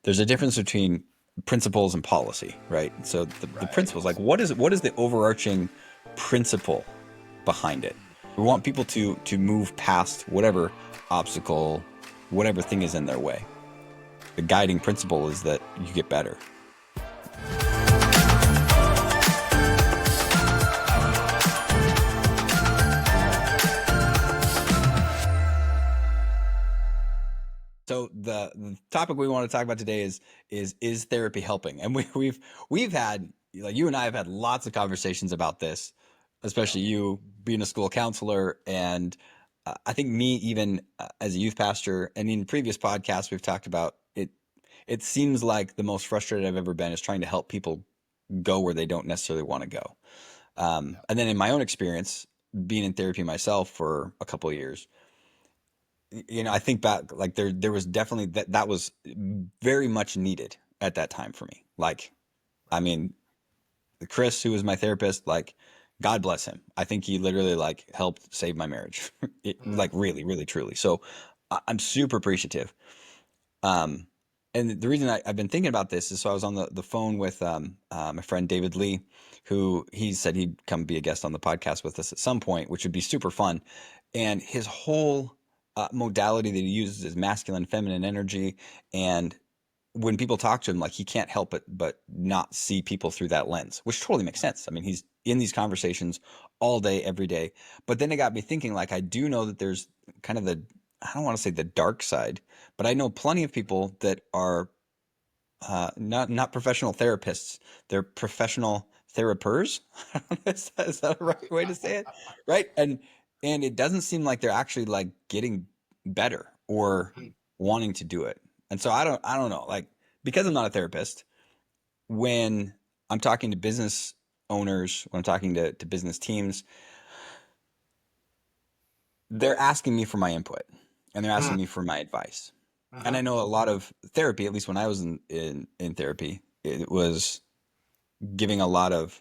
there's a difference between principles and policy, right? So the principles, Right. like what is the overarching principle behind it? We want people to move past whatever obstacle, whatever thing is in their way. The guiding principle is that you get better. So the topic we want to talk about today is therapy helping? And we've had, like, you and I have had lots of conversations about this, Yeah. especially you being a school counselor, and I think me even as a youth pastor, and in previous podcasts we've talked about it. It seems like the most frustrated I've ever been is trying to help people go where they don't necessarily want to go. Yeah. And then in my own experience, being in therapy myself for a couple of years, I think back, like there was definitely that was very much needed at that time for me. Like, I Right. mean, Chris, who was my therapist, like, God bless him. I think he literally like helped save my marriage, like Mm. really, really, truly. So I'm super appreciative. Um, and the reason I've been thinking about this is, so I was on the phone with my friend David Lee, who he said he'd come be a guest on the podcast with us at some point, which would be super fun. And his whole modality that he uses is masculine, feminine energy. And when people talk to him, like, he can't help but not see people through that lens, which totally makes sense. I mean, he's in these conversations all day, every day. But then it got me thinking, like, I do know that there's kind of I don't want to say the dark side, but I know plenty of people that are not professional therapists. They're professional therapers. Is that a right way to say it? Right? And it doesn't seem like they're actually like getting better or Mm. wanting to do it. And so I don't know. Like, because I'm not a therapist, when I'm talking to business owners, when I'm talking to business teams, they're asking me for my input and they're asking Mm. me for my advice. And Mm-hmm. I know a lot of therapy, at least when I was in therapy, it was giving a lot of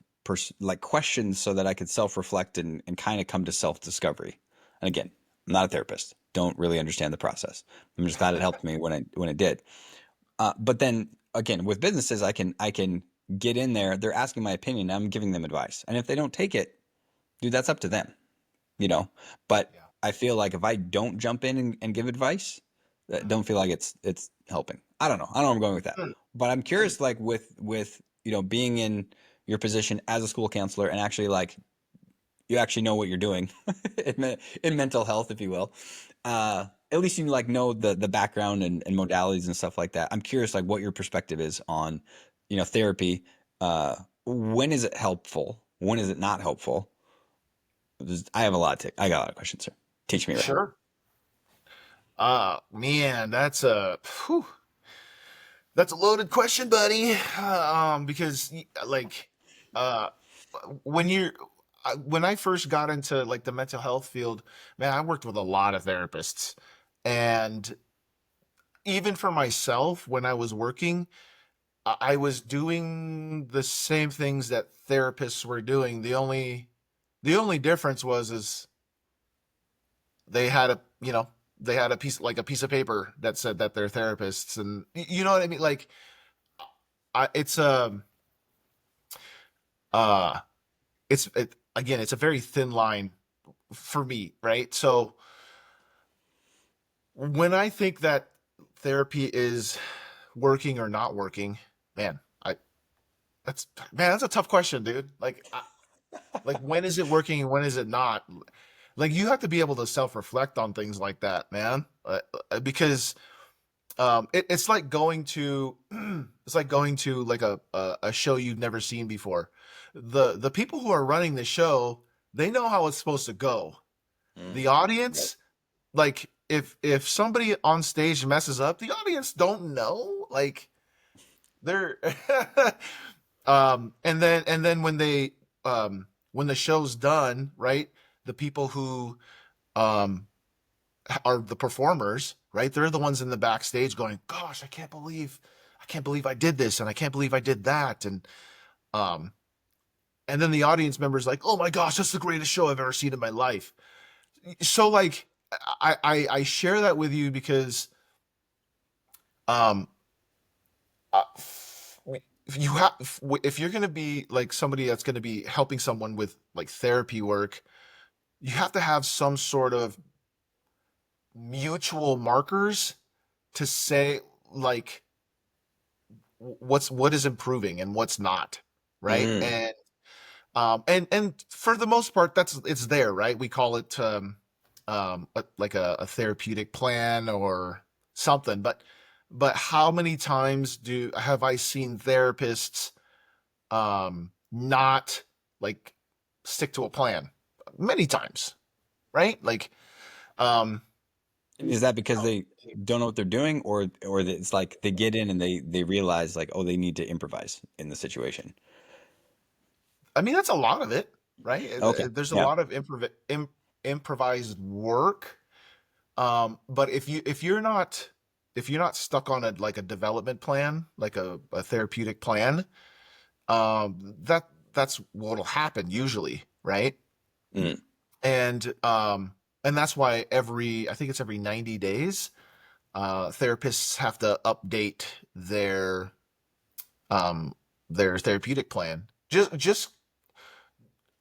like questions so that I could self-reflect and kind of come to self-discovery. And again, I'm not a therapist. Don't really understand the process. I'm just glad it helped me when it did. But then again, with businesses, I can get in there. They're asking my opinion. I'm giving them advice, and if they don't take it, dude, that's up to them. You know. But Yeah. I feel like if I don't jump in and give advice, I don't feel like it's helping. I don't know. I don't know where I'm going with that. Mm. But I'm Mm. curious, like, with being in your position as a school counselor and actually, like, you actually know what you're doing in mental health, if you will. At least you, like, know the background and modalities and stuff like that. I'm curious, like, what your perspective is on therapy. When is it helpful? When is it not helpful? I have a lot to I got a lot of questions, sir. Teach me right. Sure. Man, that's a loaded question, buddy. Because like, uh, when you're when I first got into like the mental health field, man, I worked with a lot of therapists, and even for myself, when I was working, I was doing the same things that therapists were doing. The only difference was is they had they had a piece of paper that said that they're therapists, and you know what I mean. Like, it's uh again, it's a very thin line for me, right? So when I think that therapy is working or not working, man, I that's man, that's a tough question, dude. Like, when is it working and when is it not? Like, you have to be able to self-reflect on things like that, man. Because it's like going to it's like going to like a show you've never seen before. The people who are running the show, they know how it's supposed to go. Mm, The right. audience, like, if somebody on stage messes up, the audience don't know. Like, they're and then when the show's done, right? The people who um are the performers, right? They're the ones in the backstage going, "Gosh, I can't believe I did this, and I can't believe I did that," um, and then the audience members like, "Oh my gosh, that's the greatest show I've ever seen in my life." So, like, I share that with you because um if you have if you're going to be like somebody that's going to be helping someone with like therapy work, you have to have some sort of mutual markers to say like what is improving and what's not, right? Mm, And for the most part, it's there, right? We call it like a therapeutic plan or something. But how many times do have I seen therapists not like stick to a plan? Many times, right? Like um, is that because they don't know what they're doing, or that it's like they get in and they realize like, oh, they need to improvise in the situation? I mean, that's a lot of it, right? Okay. There's a Yeah. lot of improvised work. But if you're not stuck on a like a development plan, like a therapeutic plan, that's what'll happen usually, right? Mm, And um, and that's why I think it's every 90 days, therapists have to update um their therapeutic plan.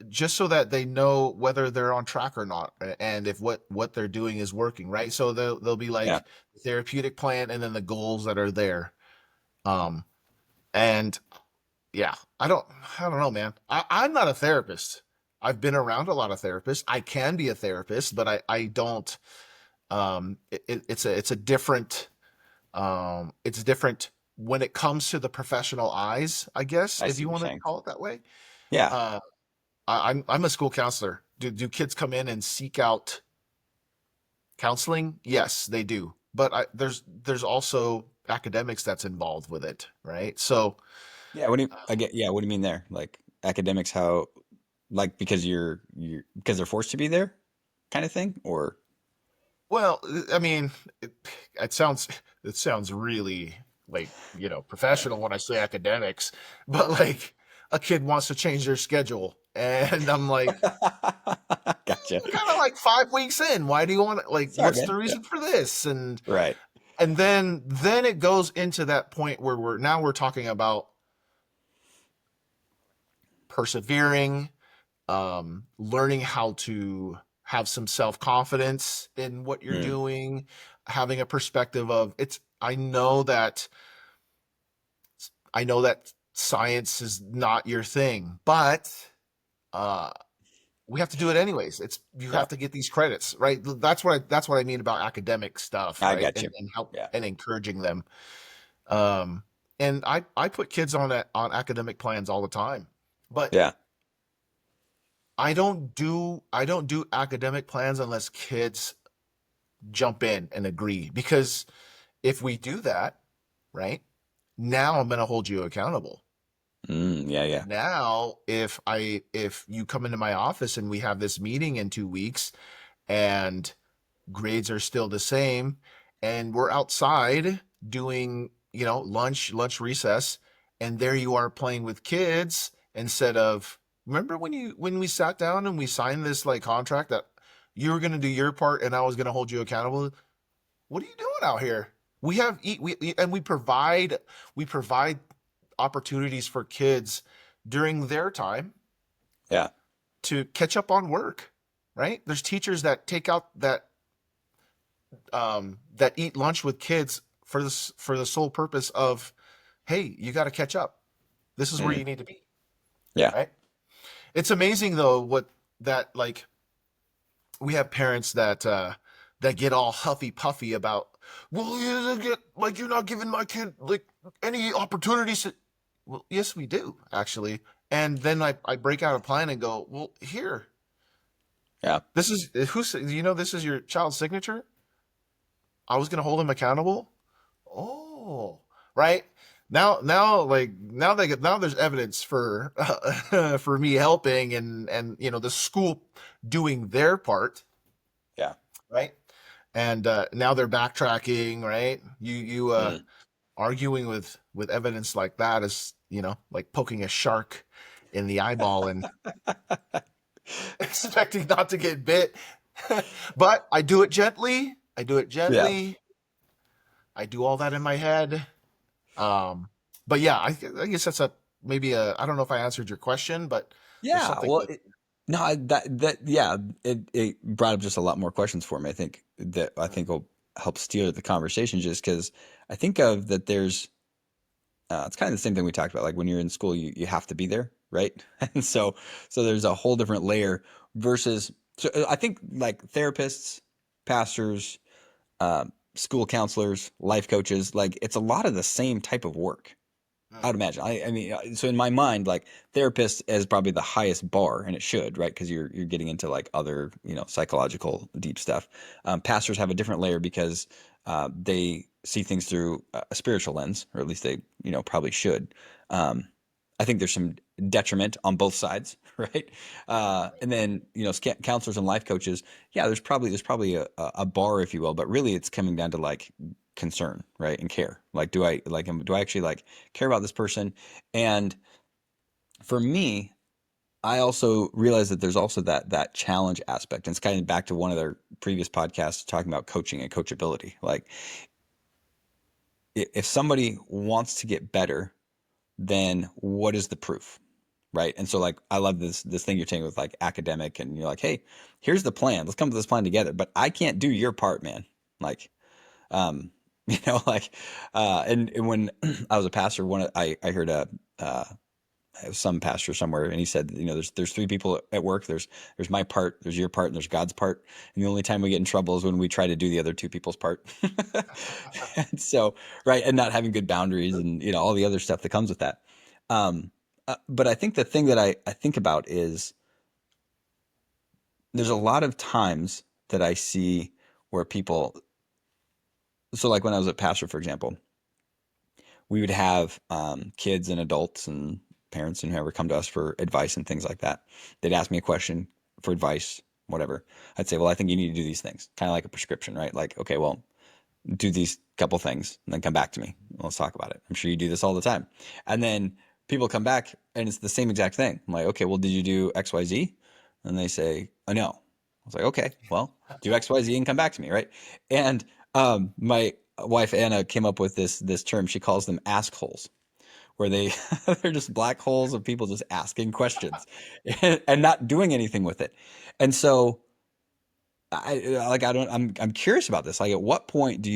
Just so that they know whether they're on track or not, and if what they're doing is working, right? So they'll be yeah. like therapeutic plan and then the goals that are there. um and yeah, I don't know, man. I'm not a therapist. I've been around a lot of therapists. I can be a therapist, but I don't. It's a different, it's different when it comes to the professional eyes, I guess, I if see you what you're want to saying. call it that way. Yeah. uh I'm a school counselor. Do kids come in and seek out counseling? Yes, they do. But there's also academics that's involved with it, right? So, Yeah. What do you, I get? Yeah. What do you mean there? Like academics? How? Like because because they're forced to be there, kind of thing, or well, I mean, it, it sounds it sounds really like, professional when I say academics, but like a kid wants to change their schedule, and I'm like, gotcha. kind of like 5 weeks in. Why do you want to, like, Sorry, what's man. the Yeah. reason for this? Right. And then it goes into that point where we're talking about persevering, learning how to have some self-confidence in what you're Mm, doing, having a perspective of it's I know that science is not your thing, but uh we have to do it anyways. It's You yeah. have to get these credits, right? That's what I mean about academic stuff, I right? got you. And help Yeah. and encouraging them. Um and I put kids on academic plans all the time. But Yeah. I don't do academic plans unless kids jump in and agree, because if we do that, right? Now I'm going to hold you accountable. Yeah. Yeah. Now, if you come into my office and we have this meeting in 2 weeks and grades are still the same, and we're outside doing, lunch recess, and there you are playing with kids instead of, remember when we sat down and we signed this like contract that you were going to do your part and I was going to hold you accountable? What are you doing out here? We have eat we and we provide opportunities for kids during their time Yeah. to catch up on work, right? There's teachers that take out that eat lunch with kids for the sole purpose of, hey, you got to catch up. This is where Mm, you need to be, yeah. right? It's amazing though what that like we have parents that get all huffy puffy about, well, you get like you're not giving my kid like any opportunities to, well, yes we do actually. And then I break out a plan and go, well, here, Yeah. this is who's, this is your child's signature. I was gonna hold him accountable. Oh, right. Now there's evidence for for me helping, and the school doing their part, Yeah. right? And now they're backtracking, right? You Mm. arguing with evidence like that is, like poking a shark in the eyeball and expecting not to get bit. But I do it gently. I do it Yeah. gently. I do all that in my head. But yeah, I guess that's a maybe a I don't know if I answered your question, but there's Yeah, something well, that no, yeah, it brought up just a lot more questions for me. I think will help steer the conversation just because I think of that there's it's kind of the same thing we talked about. Like when you're in school, you have to be there, right? And so there's a whole different layer versus. So I think like therapists, pastors, school counselors, life coaches, like it's a lot of the same type of work. I mm, would imagine. I mean, so in my mind, like therapist is probably the highest bar, and it should, right? Because you're getting into like other, psychological deep stuff. Pastors have a different layer because they see things through a spiritual lens, or at least they, probably should. Um, I think there's some detriment on both sides, right? And then counselors and life coaches, yeah, there's probably a bar, if you will, but really it's coming down to like concern, right, and care. Like, do I actually like care about this person? And for me, I also realize that there's also that challenge aspect, and it's kind of back to one of their previous podcasts talking about coaching and coachability. Like, if somebody wants to get better, then what is the proof? Right. And so like I love this thing you're taking with like academic, and you're like, hey, here's the plan. Let's come to this plan together. But I can't do your part, man. Like, um, like and when I was a pastor, I heard uh some pastor somewhere, and he said, there's three people at work. There's my part, there's your part, and there's God's part. And the only time we get in trouble is when we try to do the other two people's part. And so, right, and not having good boundaries, and all the other stuff that comes with that. Um, but I think the thing that I think about is there's a lot of times that I see where people. So like when I was a pastor, for example, we would have kids and adults and parents and whoever come to us for advice and things like that. They'd ask me a question for advice, whatever. I'd say, well, I think you need to do these things, kind of like a prescription, right? Like, okay, well, do these couple things and then come back to me. Let's talk about it. I'm sure you do this all the time. And then people come back and it's the same exact thing. I'm like, okay, well, did you do XYZ? And they say, oh, no. I was like, okay, well, do XYZ and come back to me, right? And my wife Anna came up with this term. She calls them ask holes, where they're just black holes of people just asking questions and not doing anything with it. And so I'm curious about this. Like, at what point do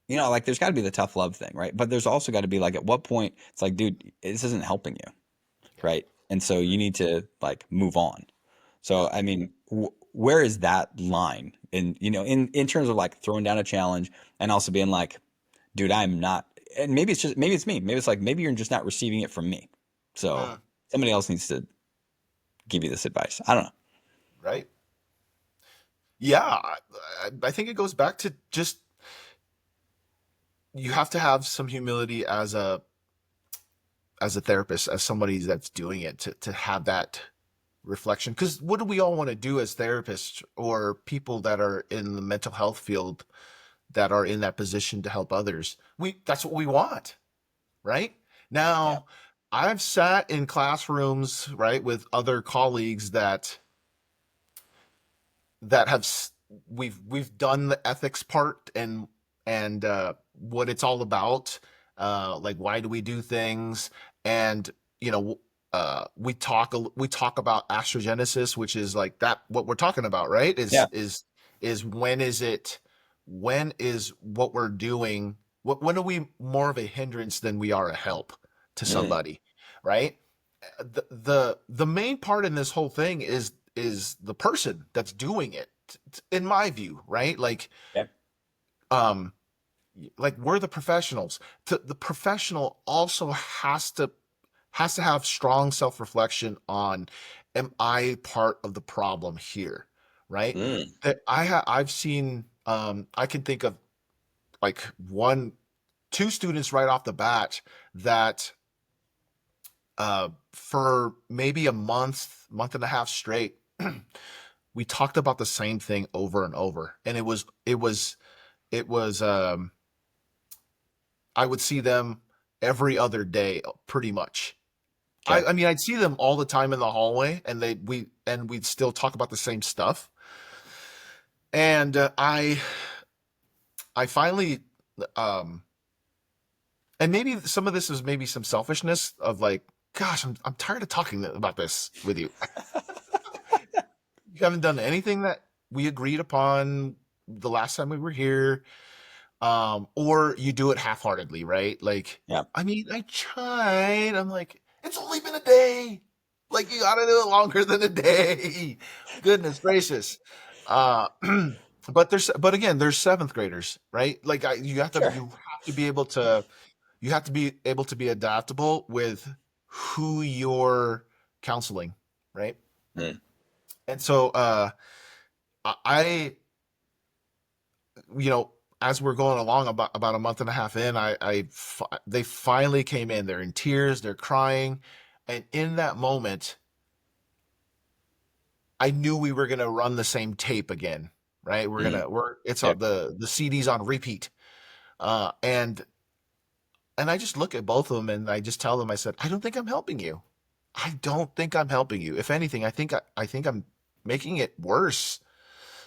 like there's got to be the tough love thing, right? But there's also got to be like at what point it's like, dude, this isn't helping you, yeah, right? And so you right, need to like move on. yeah, So I mean, where is that line in in terms of like throwing down a challenge and also being like, dude, I'm not. And maybe it's me. Maybe it's like maybe you're just not receiving it from me. So mm, somebody else needs to give you this advice. I don't know. right. Yeah, I think it goes back to just you have to have some humility as a therapist, as somebody that's doing it, to have that reflection. Because what do we all want to do as therapists or people that are in the mental health field that are in that position to help others? That's what we want, right? Yeah. Now, I've sat in classrooms, right, with other colleagues that have we've done the ethics part and what it's all about, like why do we do things, and you know we talk about astrogenesis, which is like that what we're talking about, right? Yeah. Is when is what we're doing, when are we more of a hindrance than we are a help to Mm. somebody, right? The main part in this whole thing is the person that's doing it, in my view, right? Yeah. Um like we're the professionals. The professional also has to have strong self-reflection on, am I part of the problem here, right? Mm. That I've seen, I can think of like two students right off the bat that for maybe a month and a half straight, we talked about the same thing over and over, and it was I would see them every other day, pretty much. Okay. I mean, I'd see them all the time in the hallway, and we'd still talk about the same stuff. And I finally, um, and maybe some of this is maybe some selfishness of like, gosh, I'm tired of talking about this with you. You haven't done anything that we agreed upon the last time we were here, or you do it half-heartedly, right? Like, Yeah, I mean, I tried. I'm like, it's only been a day. Like, you gotta do it longer than a day. Goodness gracious. Uh, but again, there's seventh graders, right? Like, sure. you have to be able to, you have to be able to be adaptable with who you're counseling, right? Mm, And so, I, you know, as we're going along about a month and a half in, they finally came in. They're in tears, they're crying, and in that moment, I knew we were gonna run the same tape again, right? mm, We're it's yeah, on the CD's on repeat, uh, and and I just look at both of them and I just tell them, I said, I don't think I'm helping you. I don't think I'm helping you. If anything, I think I'm making it worse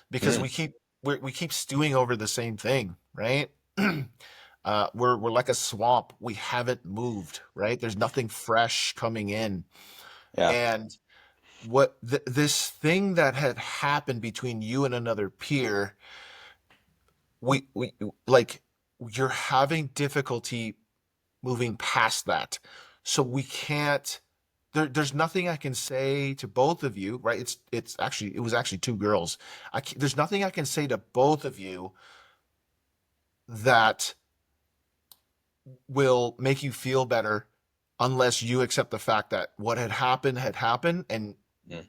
because mm, we keep stewing over the same thing, right? We're like a swamp. We haven't moved, right? There's nothing fresh coming in, yeah, and this thing that had happened between you and another peer, we like you're having difficulty moving past that, so we can't. There's nothing I can say to both of you, right? It was actually two girls. There's nothing I can say to both of you that will make you feel better unless you accept the fact that what had happened and mm,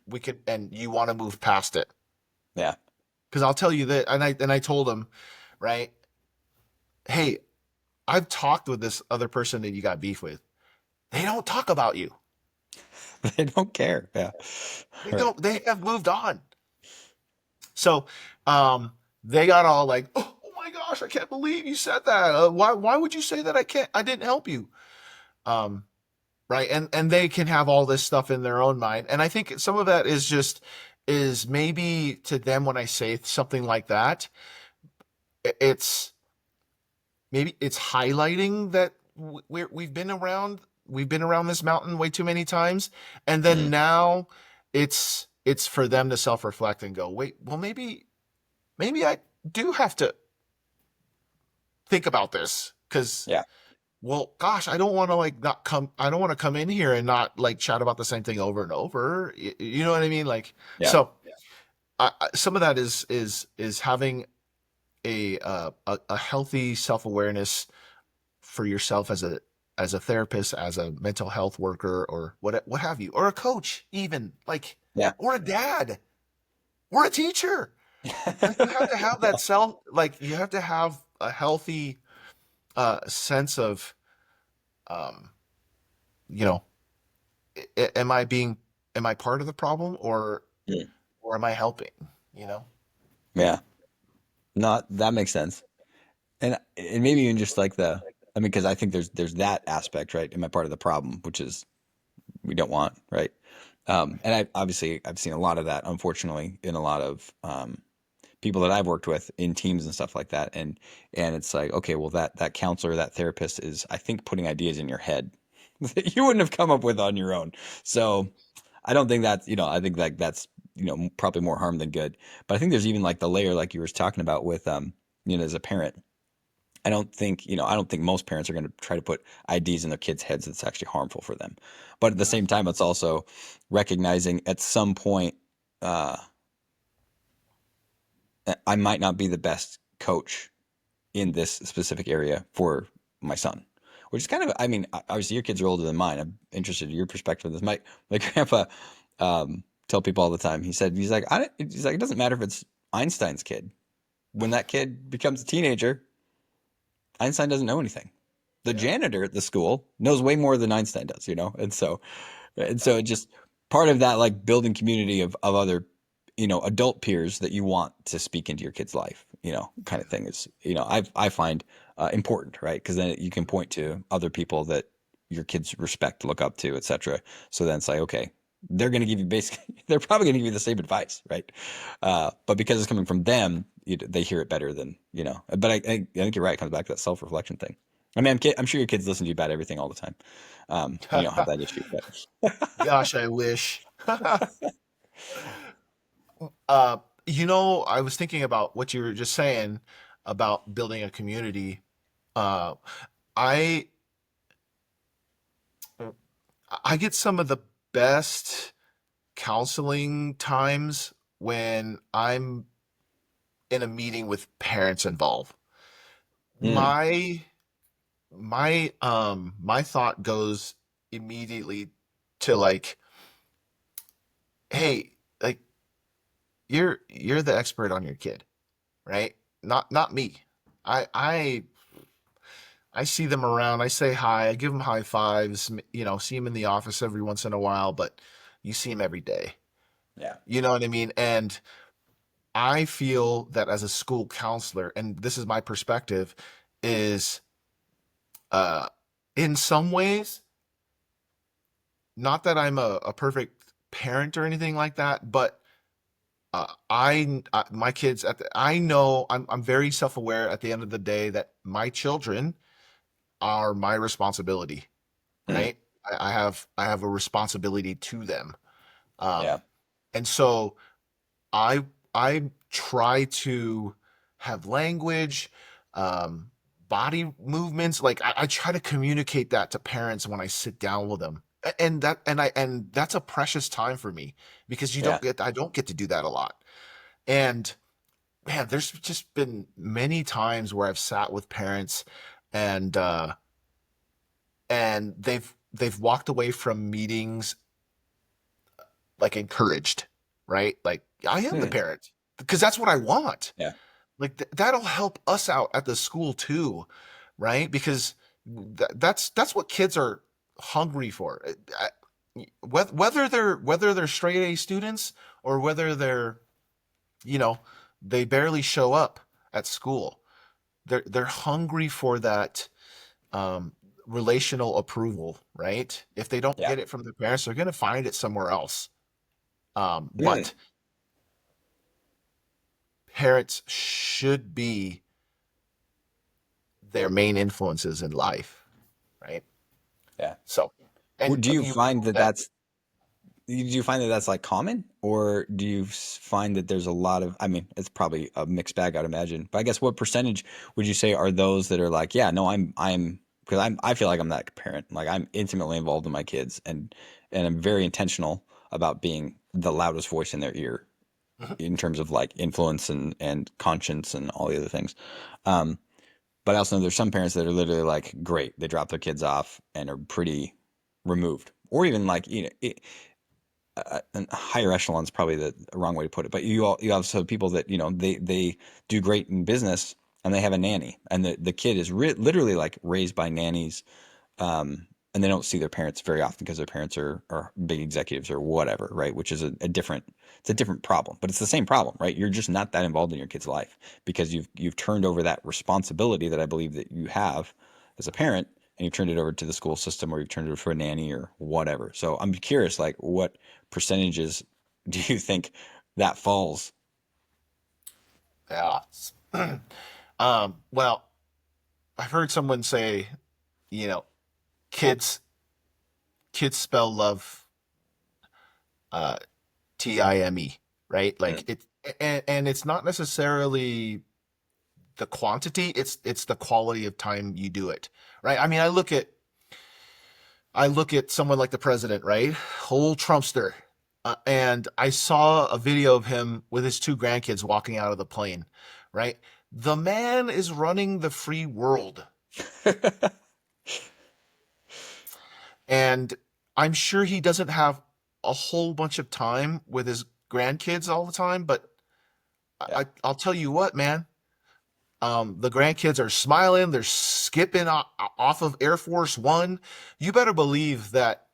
you want to move past it. yeah. Because I'll tell you that, and I told him, right, hey, I've talked with this other person that you got beef with. They don't talk about you. They don't care. Yeah, They right. don't. They have moved on. So, um, they got all like, oh my gosh, I can't believe you said that. Why would you say that? I didn't help you. Um, right, and they can have all this stuff in their own mind, and I think some of that is maybe to them when I say something like that, it's maybe it's highlighting that we've been around this mountain way too many times, and then Mm, now it's for them to self-reflect and go, wait, well, maybe I do have to think about this because, yeah, well, gosh, I don't want to like not come. I don't want to come in here and not like chat about the same thing over and over. You know what I mean? Like, yeah, so some of that is having a healthy self-awareness for yourself as a therapist, as a mental health worker, or what have you, or a coach, even like, yeah. or a dad, or a teacher. Like, you have to have that self. Like, you have to have a healthy sense of, um, you know, am I being, am I part of the problem, Mm, or am I helping? You know. yeah. Not that makes sense. And maybe even just like I mean, because I think there's that aspect, right? Am I part of the problem, which is we don't want, right? And I've seen a lot of that, unfortunately, in a lot of people that I've worked with in teams and stuff like that. And it's like, okay, well that counselor, that therapist is, I think, putting ideas in your head that you wouldn't have come up with on your own. So I don't think that's, I think like that's, probably more harm than good. But I think there's even like the layer like you were talking about with as a parent. I don't think most parents are going to try to put ideas in their kids' heads that's actually harmful for them. But at the same time, it's also recognizing at some point, uh, I might not be the best coach in this specific area for my son, which is kind of, I mean, obviously your kids are older than mine. I'm interested in your perspective on this. My grandpa, tell people all the time. He's like, it doesn't matter if it's Einstein's kid. When that kid becomes a teenager, Einstein doesn't know anything. The Yeah. janitor at the school knows way more than Einstein does, and so it just part of that like building community of other, adult peers that you want to speak into your kid's life, kind of thing is, I find important, right? Because then you can point to other people that your kids respect, look up to, etc. So then it's like, okay, they're going to give you basically, they're probably going to give you the same advice, right? But because it's coming from them, they hear it better than. But I think you're right. It comes back to that self reflection thing. I mean, I'm sure your kids listen to you about everything all the time. And you don't have that issue, but Gosh, I wish. I was thinking about what you were just saying about building a community. Uh, I I get some of the best counseling times when I'm in a meeting with parents involved. mm, My my thought goes immediately to like, hey, like you're the expert on your kid, right? Not me. I I I see them around. I say hi. I give them high fives. See them in the office every once in a while, but you see them every day. yeah, You know what I mean? And I feel that as a school counselor, and this is my perspective, is uh, in some ways, not that I'm a perfect parent or anything like that, but my kids I know I'm very self aware at the end of the day that my children are my responsibility, mm, right? I have a responsibility to them, yeah, um, and so I I try to have language, um, body movements. Like I try to communicate that to parents when I sit down with them, and that's a precious time for me because yeah. I don't get to do that a lot. And man, there's just been many times where I've sat with parents and they've walked away from meetings like encouraged, right? Like I am the Mm, parent because that's what I want. yeah, Like that'll help us out at the school too, right? Because that's what kids are hungry for. Whether they're straight A students or whether you know they barely show up at school, they're hungry for that um, relational approval, right? If they don't yeah. get it from their parents, they're going to find it somewhere else. Mm, But parents should be their main influences in life, right? yeah. So, and Do you you find that that that's like common, or do you find that there's a lot of? I mean, it's probably a mixed bag, I'd imagine. But I guess what percentage would you say are those that are like, yeah, no, I'm because I feel like I'm that parent. Like I'm intimately involved in my kids, and I'm very intentional about being the loudest voice in their ear in terms of like influence and conscience and all the other things. Um, but I also know there's some parents that are literally like, great, they drop their kids off and are pretty removed, or even like and higher echelon is probably the wrong way to put it, but you also have people that they do great in business and they have a nanny, and the kid is literally like raised by nannies, and they don't see their parents very often because their parents are big executives or whatever, right? Which is a different it's a different problem, but it's the same problem, right? You're just not that involved in your kid's life because you've turned over that responsibility that I believe that you have as a parent, and you've turned it over to the school system, or you've turned it over for a nanny or whatever. So I'm curious, like, what percentages do you think that falls? yeah. Well, I've heard someone say, you know, kids kids spell love uh time, right? Mm, Like and it's not necessarily the quantity, it's the quality of time you do it, right? I mean, I look at someone like the president, right? Whole Trumpster. And I saw a video of him with his two grandkids walking out of the plane, right? The man is running the free world. And I'm sure he doesn't have a whole bunch of time with his grandkids all the time, but yeah, I'll tell you what, man. The grandkids are smiling. They're skipping off of Air Force One. You better believe that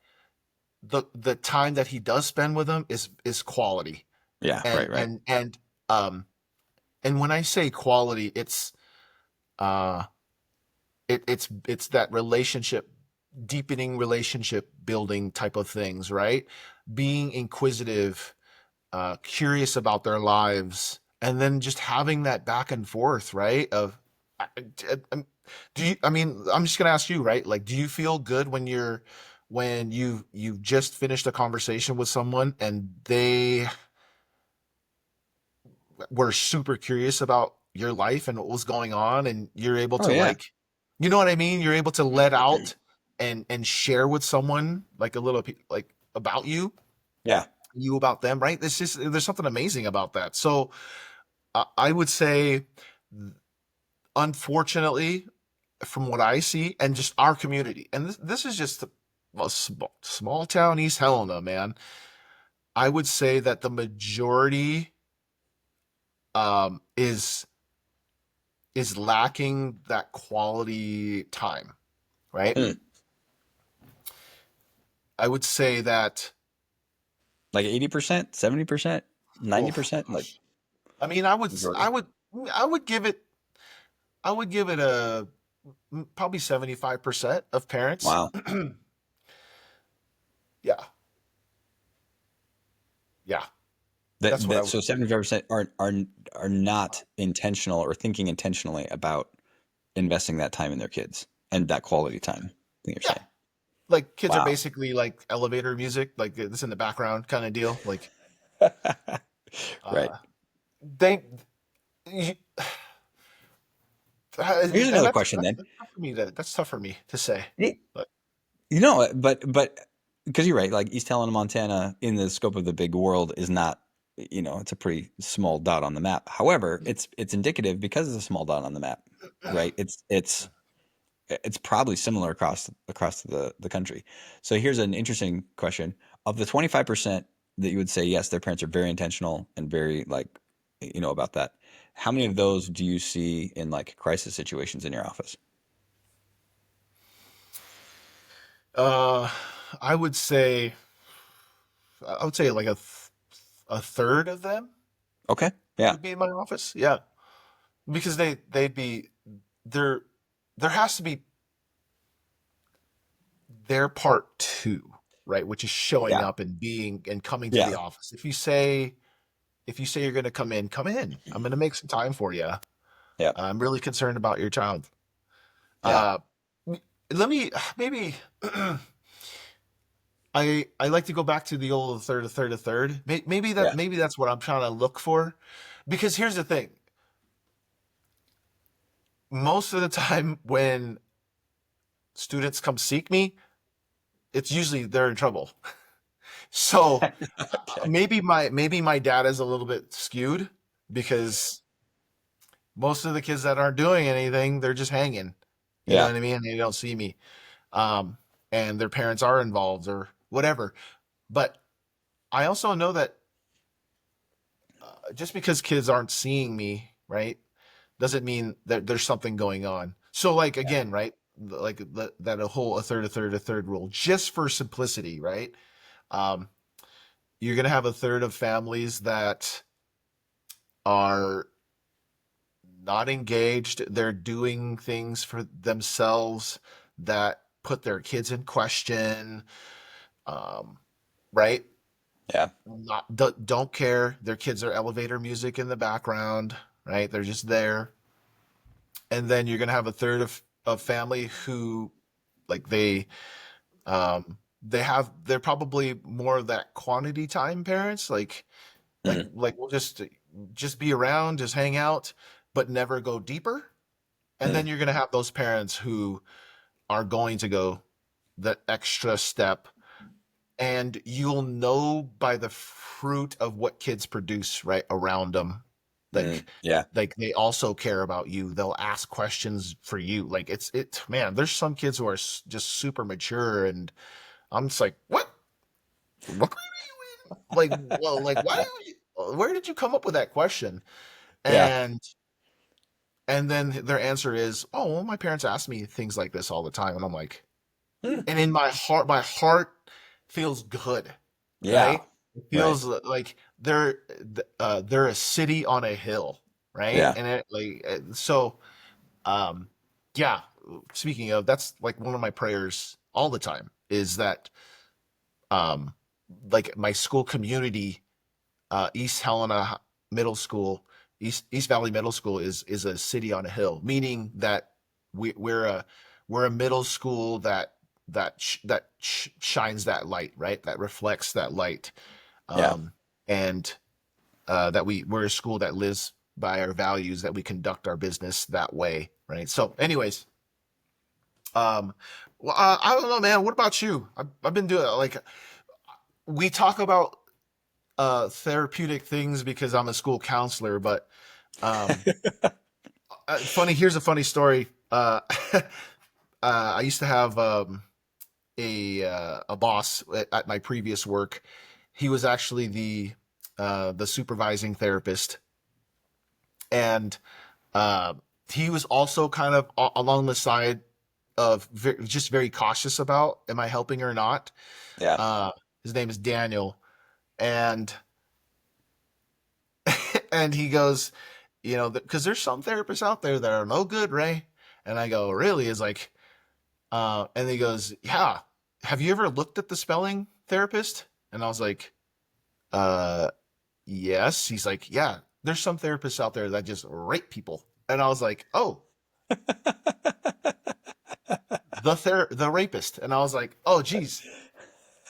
the time that he does spend with them is quality. yeah, And right, right, and and um and when I say quality, uh it's that relationship deepening, relationship building type of things, right? Being inquisitive, curious about their lives, and then just having that back and forth, right? Do you, I mean, I'm just gonna ask you, right? Like, do you feel good when you've just finished a conversation with someone and they were super curious about your life and what was going on, and you're able Oh to yeah. like, you know what I mean? You're able to let out and share with someone like a little like about Yeah. you about them, right? It's just there's something amazing about that. So I would say, unfortunately, from what I see, and just our community, and this is just a small town East Helena, man. I would say that the majority is lacking that quality time, right? Hmm. I would say that, Like 80%, 70%, oh 90%, like gosh, I mean, I would, majority. I would give it, I would give it a probably 75% of parents. Wow. Yeah, yeah, that's That what I that would so say. 75% are not intentional or thinking intentionally about investing that time in their kids and that quality time. I think you're Yeah, saying. like kids are Wow. basically like elevator music, like this in the background kind of deal. Like, Right. uh, they, you, Here's and another question then. that's tough for me that's tough for me to say. Y- But but because you're right, like East Helena, Montana, in the scope of the big world, is not, it's a pretty small dot on the map. However, it's indicative because it's a small dot on the map, right? It's probably similar across the country. So here's an interesting question: of the 25% that you would say yes, their parents are very intentional and very like, about that. How many of those do you see in like crisis situations in your office? uh, I would say, like a third of them Okay. Yeah. would be in my office. Yeah, because they'd be there. There has to be their part too, right? Which is showing Yeah. up and being and coming to the Yeah. office. If you say you're going to come in, come in. I'm going to make some time for you. Yeah. I'm really concerned about your child. Yeah. Uh, let me maybe I like to go back to the old a third. Yeah. Maybe that's what I'm trying to look for, because here's the thing: most of the time when students come seek me, it's usually they're in trouble. So Okay. maybe my data is a little bit skewed, because most of the kids that aren't doing anything, they're just hanging. You know Yeah. what I mean? They don't see me, um, and their parents are involved or whatever. But I also know that just because kids aren't seeing me, right, doesn't mean that there's something going on. So, like Yeah. again, right, like that a whole a third rule, just for simplicity, right? Um, you're gonna have a third of families that are not engaged. They're doing things for themselves that put their kids in question, um, right? Yeah. Don't care. Their kids are elevator music in the background, right? They're just there. And then you're gonna have a third of family who, like, they're probably more of that quantity time parents, Mm. we'll just be around, just hang out, but never go deeper. And Mm. then you're gonna have those parents who are going to go the extra step, and you'll know by the fruit of what kids produce right around them. Mm. like Yeah. like they also care about you. They'll ask questions for you. Like, man, there's some kids who are just super mature, and I'm just like, what grade are you in? Like, well, like, where did you come up with that question? Yeah. and and then their answer is, oh, well, my parents ask me things like this all the time. And I'm like, Mm. and in my heart feels good, Yeah. right? It Right. feels like they're a city on a hill, right? Yeah. And so, um, yeah. Speaking of, that's like one of my prayers all the time, is that, um, like, my school community, East Helena Middle School, East Valley Middle School is a city on a hill, meaning that we're a middle school that shines that light, right? That reflects that light, Yeah. um, and we're a school that lives by our values, that we conduct our business that way, right? So, anyways, um, well, I don't know, man. What about you? I've been doing like we talk about therapeutic things because I'm a school counselor, but um, funny. Here's a funny story. I used to have a boss at my previous work. He was actually the supervising therapist, and uh, he was also kind of along the side of just very cautious about, am I helping or not? Yeah. Uh, his name is Daniel, and and he goes, because there's some therapists out there that are no good, Ray. And I go, really? Is like, and he goes, yeah. Have you ever looked at the spelling therapist? And I was like, uh, yes. He's like, yeah. There's some therapists out there that just rape people. And I was like, oh, the rapist. And I was like, oh, geez.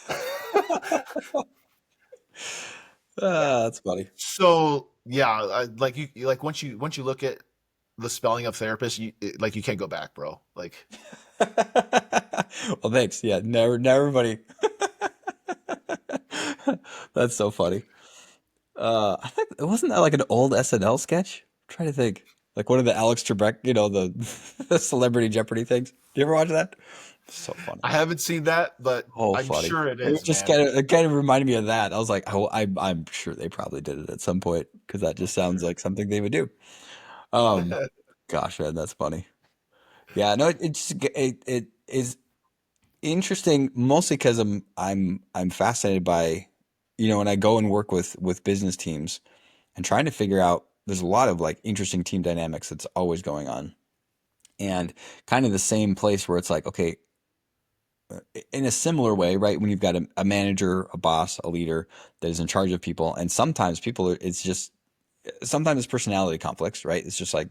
Yeah. That's funny. So yeah, like like once you look at the spelling of therapist, like you can't go back, bro. Like Well, thanks. Yeah, never, everybody. That's so funny. I think wasn't that like an old SNL sketch? I'm trying to think, like one of the Alex Trebek, the the Celebrity Jeopardy things. Do you ever watch that? So funny. I haven't seen that, but Oh, I'm funny. sure it It is, just man. kind of reminded me of that. I was like, oh, I'm sure they probably did it at some point because that just sounds like something they would do. Um, Gosh, man, that's funny. Yeah, no, it is interesting mostly because I'm fascinated by, when I go and work with business teams and trying to figure out. There's a lot of like interesting team dynamics that's always going on, and kind of the same place where it's like, okay, in a similar way, right? When you've got a manager, a boss, a leader that is in charge of people, and sometimes it's just sometimes it's personality conflicts, right? It's just like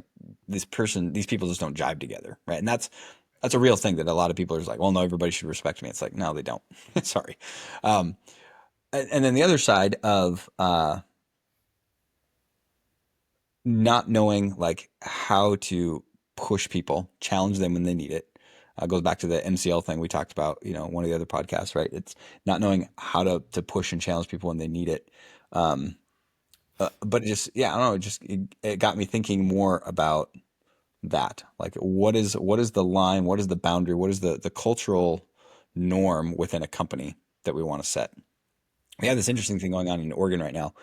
these people just don't jive together, right? And that's a real thing that a lot of people are just like, well, no, everybody should respect me. It's like, no, they don't. Sorry. Um, and then the other side of not knowing like how to push people, challenge them when they need it. Goes back to the MCL thing we talked about, one of the other podcasts, right? It's not knowing how to push and challenge people when they need it. Um, but it just, yeah, I don't know. It got me thinking more about that. Like, what is the line? What is the boundary? What is the cultural norm within a company that we want to set? We have this interesting thing going on in Oregon right now.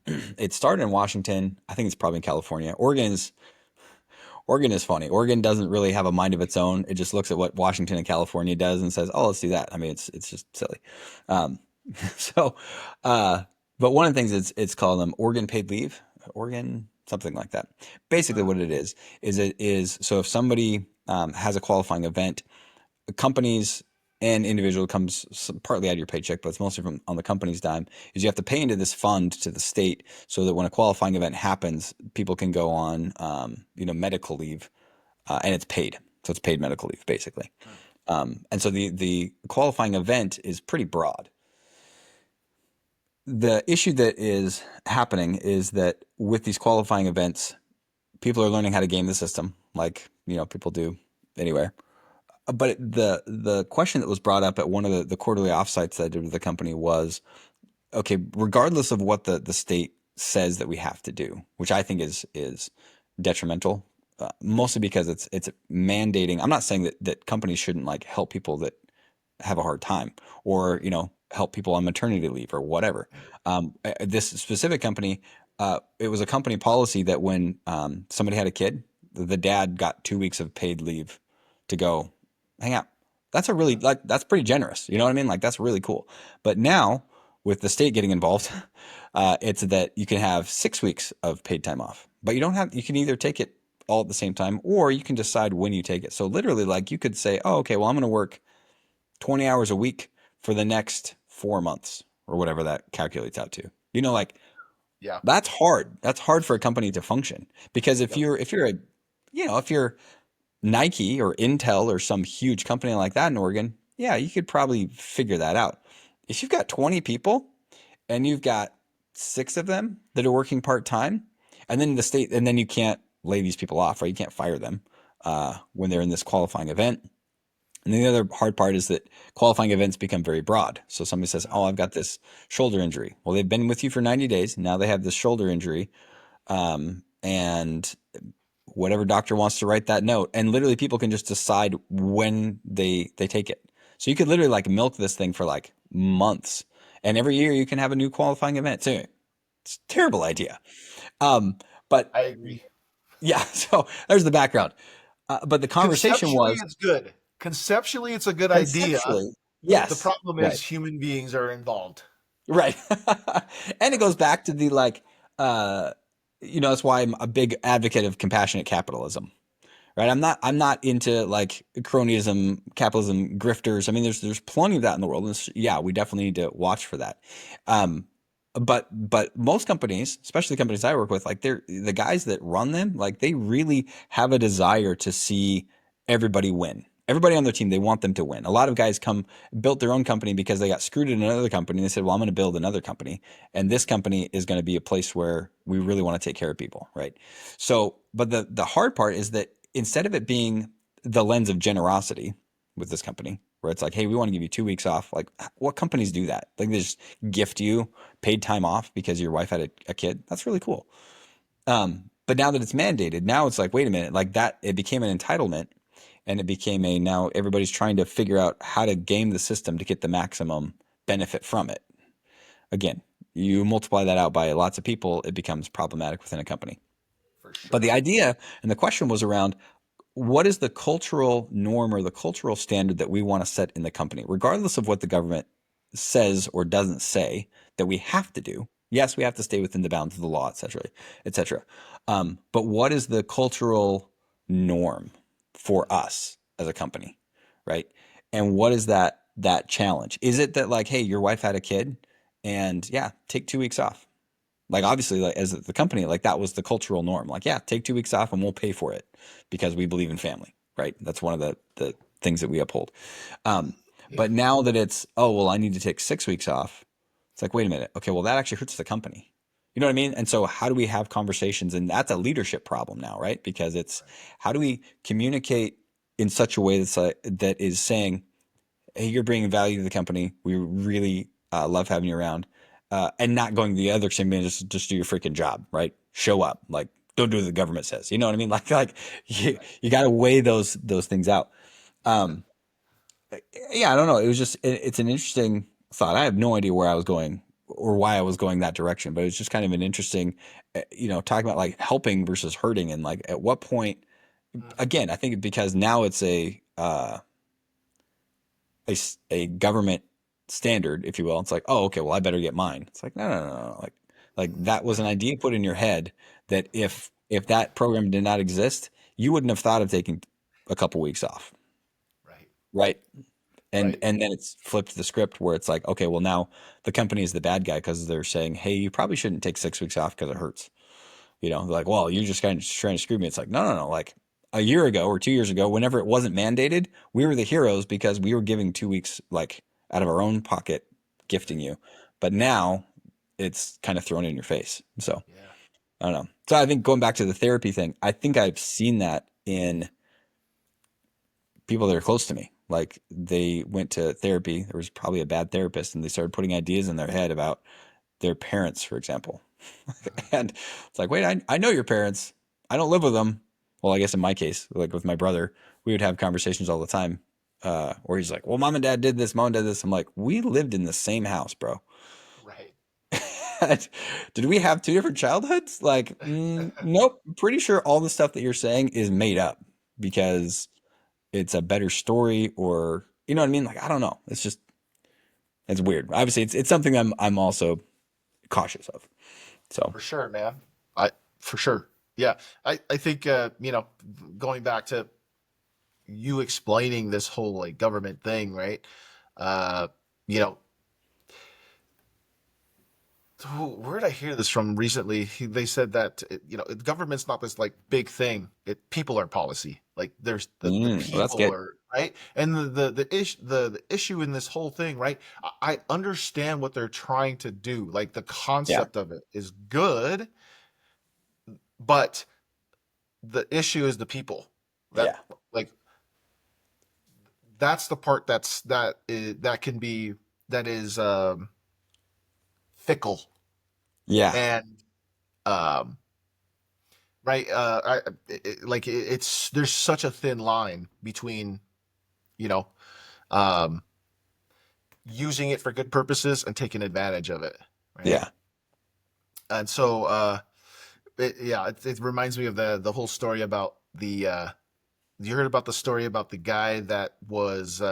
It started in Washington. I think it's probably in California. Oregon is funny. Oregon doesn't really have a mind of its own. It just looks at what Washington and California does and says, "Oh, let's do that." I mean, it's just silly. Um, so, uh, but one of the things it's called Oregon paid leave, Oregon something like that. Basically, Uh, what it is it is so if somebody has a qualifying event, companies and individual comes partly out of your paycheck, but it's mostly from on the company's dime. Is you have to pay into this fund to the state so that when a qualifying event happens, people can go on, medical leave, and it's paid. So it's paid medical leave basically. And so the qualifying event is pretty broad. The issue that is happening is that with these qualifying events, people are learning how to game the system, like people do anywhere. But the question that was brought up at one of the quarterly offsites that I did with the company was, okay, regardless of what the state says that we have to do, which I think is detrimental, mostly because it's mandating. I'm not saying that companies shouldn't like help people that have a hard time, or help people on maternity leave or whatever. This specific company, it was a company policy that when somebody had a kid, the dad got 2 weeks of paid leave to go hang out. That's a really like that's pretty generous. You know what I mean? Like that's really cool. But now with the state getting involved, it's that you can have 6 weeks of paid time off, but you don't have. You can either take it all at the same time, or you can decide when you take it. So literally, like you could say, "Oh, okay, well, I'm going to work 20 hours a week for the next 4 months," or whatever that calculates out to. Like yeah. that's hard. That's hard for a company to function because if Yep. you're a, if you're Nike or Intel or some huge company like that in Oregon, yeah, you could probably figure that out. If you've got 20 people and you've got six of them that are working part time, and then the state, and then you can't lay these people off, right? You can't fire them when they're in this qualifying event. And then the other hard part is that qualifying events become very broad. So somebody says, "Oh, I've got this shoulder injury." Well, they've been with you for 90 days. Now they have this shoulder injury, and whatever doctor wants to write that note, and literally people can just decide when they take it. So you could literally like milk this thing for like months, and every year you can have a new qualifying event too. It's a terrible idea. Um, but I agree. yeah, so there's the background. But the conversation Conceptually, was it's good. Conceptually, it's a good idea. conceptually, The yes, problem right. is human beings are involved. Right. And it goes back to the like, uh, that's why I'm a big advocate of compassionate capitalism, right? I'm not into like cronyism, capitalism, grifters. I mean, there's plenty of that in the world. And yeah, we definitely need to watch for that. Um, but most companies, especially the companies I work with, like they're the guys that run them, like they really have a desire to see everybody win. Everybody on their team, they want them to win. A lot of guys built their own company because they got screwed in another company. And they said, "Well, I'm going to build another company, and this company is going to be a place where we really want to take care of people." Right. So, but the hard part is that instead of it being the lens of generosity with this company, where it's like, "Hey, we want to give you 2 weeks off." Like, what companies do that? Like, they just gift you paid time off because your wife had a kid. That's really cool. But now that it's mandated, now it's like, wait a minute, like that, it became an entitlement, and it became a now everybody's trying to figure out how to game the system to get the maximum benefit from it. Again, you multiply that out by lots of people, it becomes problematic within a company. For But the sure. idea and the question was around what is the cultural norm or the cultural standard that we want to set in the company, regardless of what the government says or doesn't say that we have to do. Yes, we have to stay within the bounds of the law, et cetera, et cetera. But what is the cultural norm for us as a company, right? And what is that challenge? Is it that like, hey, your wife had a kid, and yeah, take 2 weeks off? Like obviously, like as the company, like that was the cultural norm. Like, yeah, take 2 weeks off and we'll pay for it because we believe in family, right? That's one of the things that we uphold. Um, Yeah. but now that it's, oh well, I need to take 6 weeks off. It's like, wait a minute, okay, well that actually hurts the company. You know what I mean? And so how do we have conversations? And that's a leadership problem now, right? Because it's how do we communicate in such a way that's that is saying, hey, you're bringing value to the company. We really love having you around, and not going the other extreme and just do your freaking job, right? Show up, like don't do what the government says. You know what I mean? Like Right. you got to weigh those things out. Um, yeah, I don't know. It was just it's an interesting thought. I have no idea where I was going or why I was going that direction, but it's just kind of an interesting, talking about like helping versus hurting, and like at what point. Mhm. Again, I think because now it's a government standard, if you will. It's like, oh, okay, well, I better get mine. It's like, no, no, no, no. Like that was an idea put in your head that if that program did not exist, you wouldn't have thought of taking a couple weeks off, Right. right? And Right. and then it's flipped the script where it's like, okay, well now the company is the bad guy because they're saying, hey, you probably shouldn't take 6 weeks off because it hurts. They're like, well, you're just kind of trying to screw me. It's like, no, no, no. Like a year ago or 2 years ago, whenever it wasn't mandated, we were the heroes because we were giving 2 weeks like out of our own pocket, gifting you. But now it's kind of thrown in your face. So Yeah. I don't know. So I think going back to the therapy thing, I think I've seen that in people that are close to me. Like they went to therapy. There was probably a bad therapist, and they started putting ideas in their head about their parents, for example. Mhm. And it's like, wait, I know your parents. I don't live with them. Well, I guess in my case, like with my brother, we would have conversations all the time where he's like, well, mom and dad did this, mom and dad did this. I'm like, we lived in the same house, bro. Right. Did we have two different childhoods? Like, nope. Pretty sure all the stuff that you're saying is made up Right. because it's a better story, or you know what I mean? Like, I don't know. It's just it's weird. Obviously, it's something I'm also cautious of. So For sure, man. I for sure. Yeah. I think going back to you explaining this whole like government thing, right? Uh, you know, Where did I hear this from recently? They said that the government's not this like big thing. People are policy. Like there's the Well, that's people good. are right, and the issue in this whole thing, right? I understand what they're trying to do. Like the Yeah. concept of it is good, but the issue is the people. That Yeah. like that's the part that can be that is fickle Yeah. and um right it's there's such a thin line between you know um using it for good purposes and taking advantage of it, right? Yeah. And so it reminds me of the whole story about the you heard about the story about the guy that was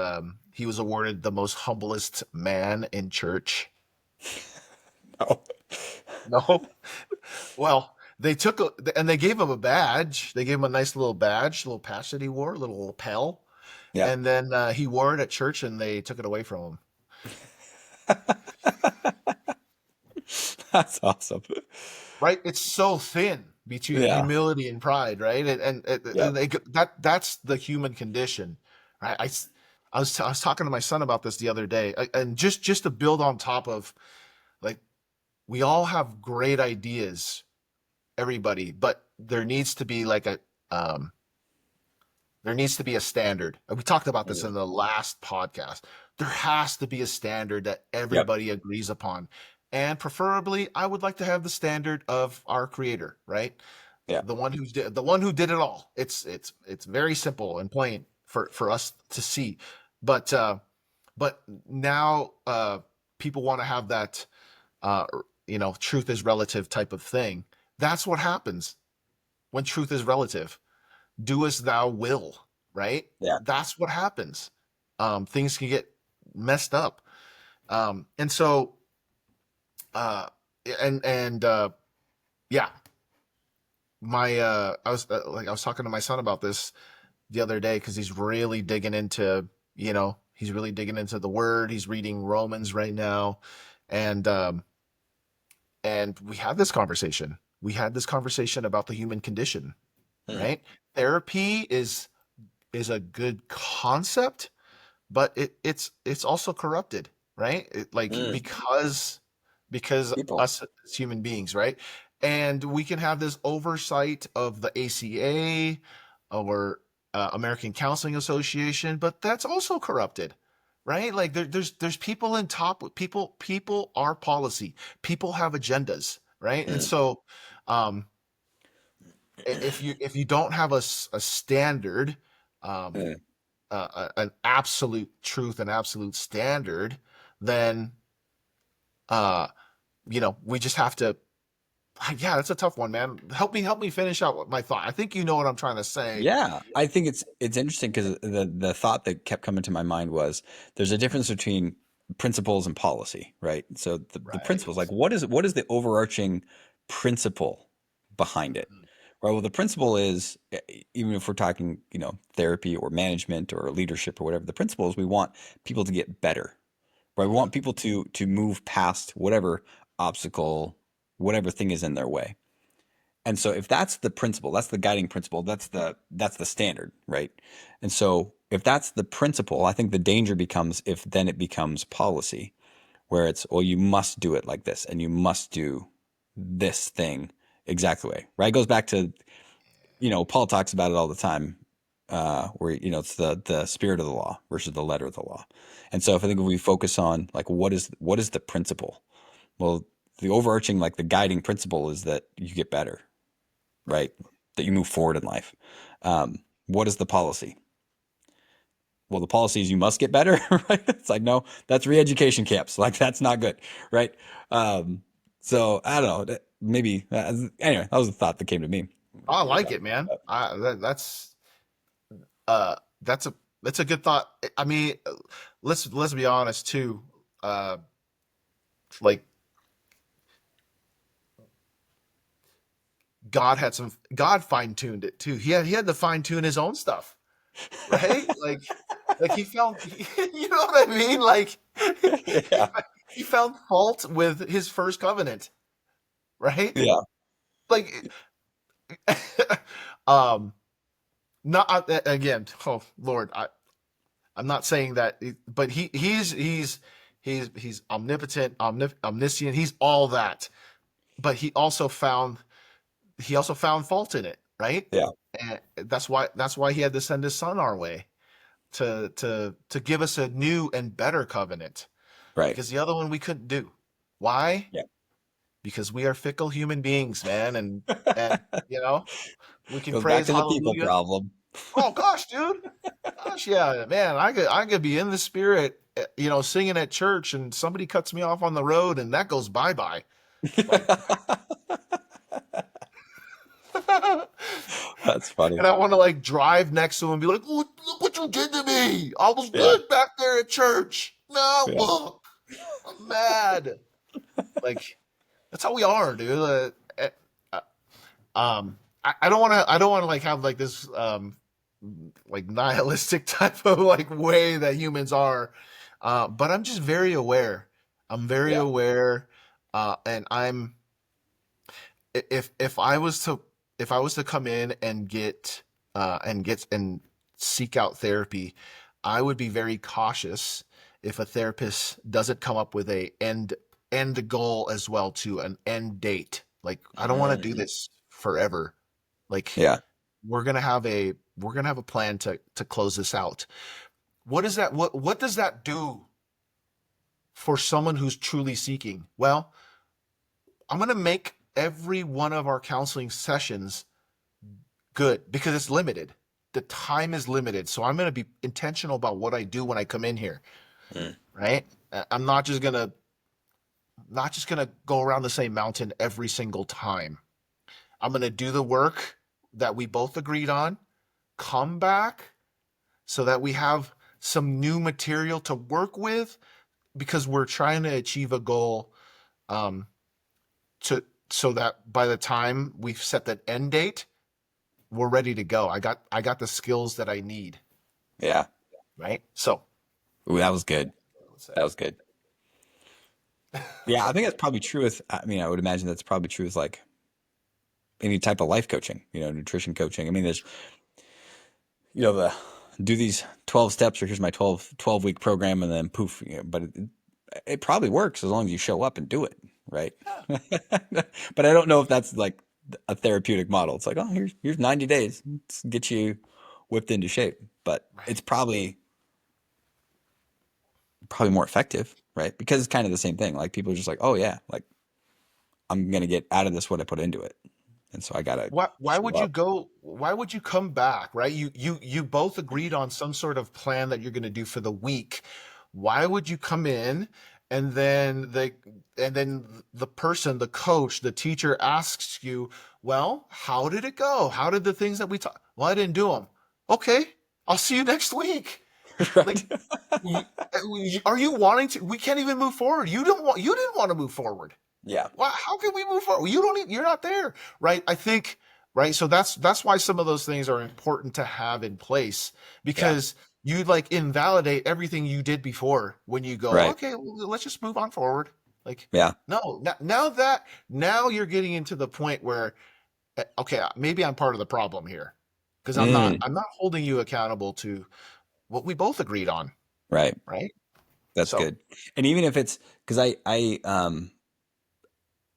he was awarded the most humblest man in church. Oh. No. Well, and they gave him a badge. They gave him a nice little badge, little patch that he wore, a little lapel. Yeah. And then he wore it at church, and they took it away from him. That's awesome. Right? It's so thin between Yeah. humility and pride, right? Yeah. And that's the human condition, right? I was talking to my son about this the other day, and just to build on top of like we all have great ideas, everybody, but um, there needs to be a standard. We talked about this Mm. in the last podcast. There has to be a standard that Yep. everybody agrees upon. And preferably, I would like to have the standard of our creator, right? Yeah. The one who did it all. It's very simple and plain for us to see. But but now people want to have that uh truth is relative type of thing. That's what happens when truth is relative. Do as thou will, right? Yeah. That's what happens. Things can get messed up. And so, uh, and yeah, I was talking to my son about this the other day because he's really digging into the word. He's reading Romans right now, and we had this conversation. We had this conversation about the human condition, Mm. right? Therapy is a good concept, but it's also corrupted, right? Mm. Because People. us as human beings, right? And we can have this oversight of the ACA or American Counseling Association, but that's also corrupted, right? Like there's people in top people are policy. People have agendas, right? And Mm. so um if you don't have a standard, um Mm. an absolute truth, an absolute standard, then uh, we just have to. Yeah, that's a tough one, man. Help me finish out my thought. I think you know what I'm trying to say. Yeah, I think it's interesting because the thought that kept coming to my mind was there's a difference between principles and policy, right? So the principles, like Right. what is the overarching principle behind it, Mhm. right? Well, the principle is even if we're talking, therapy or management or leadership or whatever, the principle is we want people to get better, right? We want Mhm. people to move past whatever obstacle, whatever thing is in their way. And so if that's the principle, that's the guiding principle, that's the standard, right? And so if that's the principle, I think the danger becomes if then it becomes policy, where it's, well, you must do it like this and you must do this thing exactly the way, right? It goes back to, Paul talks about it all the time, where, it's the spirit of the law versus the letter of the law. And so if I think if we focus on like what is the principle? Well, the overarching, like the guiding principle is that you get better, Right. right? That you move forward in life. What is the policy? Well, the policy is you must get better, right? It's like, no, that's re-education camps. Like, that's not good, right? So I don't know. Maybe, anyway, that was a thought that came to me I when you were like talking it, man. about Uh, that's a that's a good thought. I mean, let's be honest too. Uh, like God fine tuned it too. He had to fine tune his own stuff, right? Like he found, you know what I mean? Like that. Yeah. he found fault with his first covenant, right? Yeah. Like, um, not again. Oh Lord, I'm not saying that, but he's omnipotent, omniscient. He's all that, but he also found fault in it, right? Yeah. And that's why he had to send his son our way to give us a new and better covenant, Right. because the other one we couldn't do. Why? Yeah. Because we are fickle human beings, man, and you know we can Goes back praise to the people hallelujah. problem. Oh gosh, dude. Gosh, yeah, man. I could be in the spirit, singing at church, and somebody cuts me off on the road, and that goes bye bye. Like, and That's funny. I want to like drive next to him and be like, look what you did to me. I was Yeah. good back there at church. Now Yeah. look, I'm mad. Like, that's how we are, dude. Uh, I don't want to. I don't want to like have like this like nihilistic type of like way that humans are. But I'm just very aware. I'm very Yeah. aware, and if I was to come in and seek out therapy, I would be very cautious if a therapist doesn't come up with a end goal as well, to an end date. Like, I don't want to do Mm. this forever. Like, Yeah. we're gonna have a plan to close this out. What does that do for someone who's truly seeking? Well, I'm gonna make every one of our counseling sessions good because it's limited. The time is limited. So I'm going to be intentional about what I do when I come in here, Mm. right? I'm not just going to go around the same mountain every single time. I'm going to do the work that we both agreed on, come back so that we have some new material to work with, because we're trying to achieve a goal, um to so that by the time we've set that end date, we're ready to go. I got the skills that I need, Yeah. right? So Ooh, that was good. I would say. That was good. Yeah, I think that's probably true with, I mean, I would imagine that's probably true with like any type of life coaching, nutrition coaching. I mean, there's, the do these 12 steps or here's my 12 week program and then poof, but it probably works as long as you show up and do it, right? Yeah, But I don't know if that's like a therapeutic model. It's like, oh, here's 90 days. Let's get you whipped into shape. But it's right. probably more effective, right? Because it's kind of the same thing. Like people are just like, oh yeah, like I'm gonna get out of this what I put into it, and so I gotta Why show would you up. go? Why would you come back? Right? You both agreed on some sort of plan that you're going to do for the week. Why would you come in and then the person, the coach, the teacher asks you, well, how did it go? How did the things that we taught? Well, I didn't do them. Okay, I'll see you next week. Right? Like, are you wanting to? We can't even move forward. You didn't want to move forward. Yeah. Well, how can we move forward? You don't. You're not there, right? I think, right. So that's why some of those things are important to have in place, Yeah. because you like invalidate everything you did before when you go, Right. okay, well, let's just move on forward. Like, Yeah. no, now you're getting into the point where, okay, maybe I'm part of the problem here, because I'm not Mm, I'm not holding you accountable to what we both agreed on, right. right? That's So, good. And even if it's because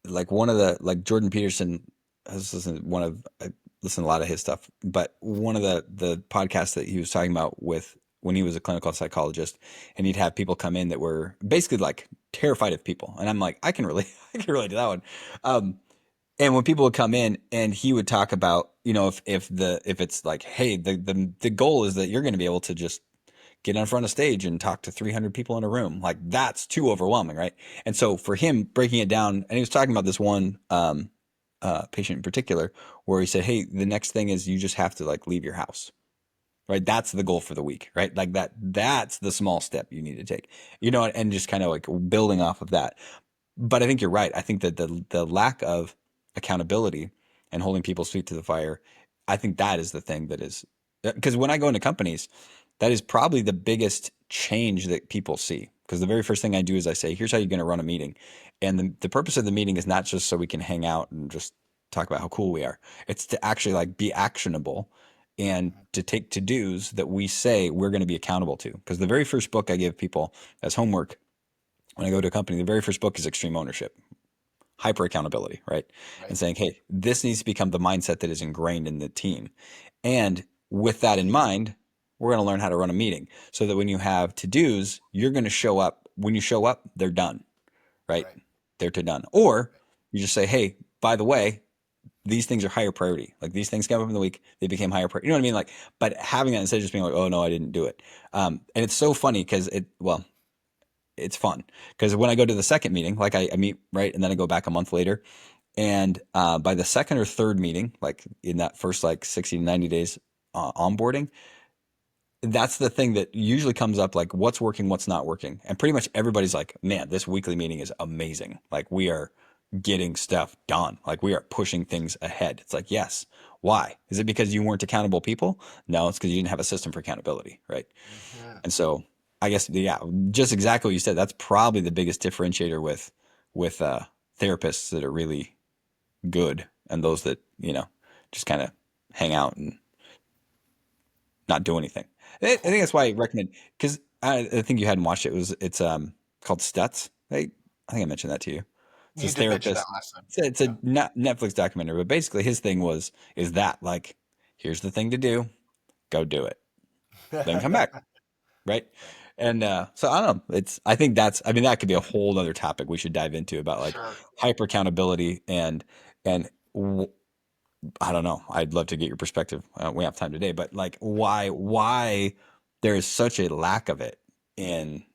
like one of the like Jordan Peterson has listened one of I listen to a lot of his stuff, but one of the podcasts that he was talking about with when he was a clinical psychologist, and he'd have people come in that were basically like terrified of people, and I'm like I can really I can relate to that one. And when people would come in and he would talk about, if it's like, hey, the goal is that you're going to be able to just get in front of stage and talk to 300 people in a room. Like that's too overwhelming, right? And so for him breaking it down, and he was talking about this one patient in particular, where he said, "Hey, the next thing is you just have to like leave your house." Right, that's the goal for the week, right? Like that's the small step you need to take, and just kind of like building off of that. But I think you're right. I think that the lack of accountability and holding people's feet to the fire, I think that is the thing that is because when I go into companies, that is probably the biggest change that people see. because the very first thing I do is I say, here's how you're going to run a meeting. And the purpose of the meeting is not just so we can hang out and just talk about how cool we are. It's to actually like be actionable and Mhm. to take to-dos that we say we're going to be accountable to. Because the very first book I give people as homework when I go to a company, the very first book is Extreme Ownership, hyper accountability, right? And Right. saying, hey, this needs to become the mindset that is ingrained in the team. And with that in mind, we're going to learn how to run a meeting so that when you have to dos, you're going to show up. When you show up, they're done, right? Right. They're to done. Or you just say, hey, by the way, these things are higher priority. Like these things came up in the week, they became higher priority. You know what I mean? Like, but having that instead of just being like, oh no, I didn't do it. And it's so funny because well, it's fun because when I go to the second meeting, like I meet right, and then I go back a month later, and by the second or third meeting, like in that first like 60 to 90 days onboarding, that's the thing that usually comes up like what's working, what's not working. And pretty much everybody's like, man, this weekly meeting is amazing. Like we are getting stuff done. Like we are pushing things ahead. It's like, yes. Why? Is it because you weren't accountable people? No, it's because you didn't have a system for accountability, right? Mhm. And so I guess yeah, just exactly what you said. That's probably the biggest differentiator with therapists that are really good and those that, just kind of hang out and not do anything. I think that's why I recommend because I think you hadn't watched it. It's called Stutz. I think I mentioned that to you. It's You this did mention that therapist. last time. It's a Yeah. Netflix documentary, but basically his thing is that like here's the thing to do, go do it, then come back, right? Right. And so I don't know. I think I mean that could be a whole other topic we should dive into about like Sure. hyper accountability and I don't know. I'd love to get your perspective. We have time today, but like why there is such a lack of it in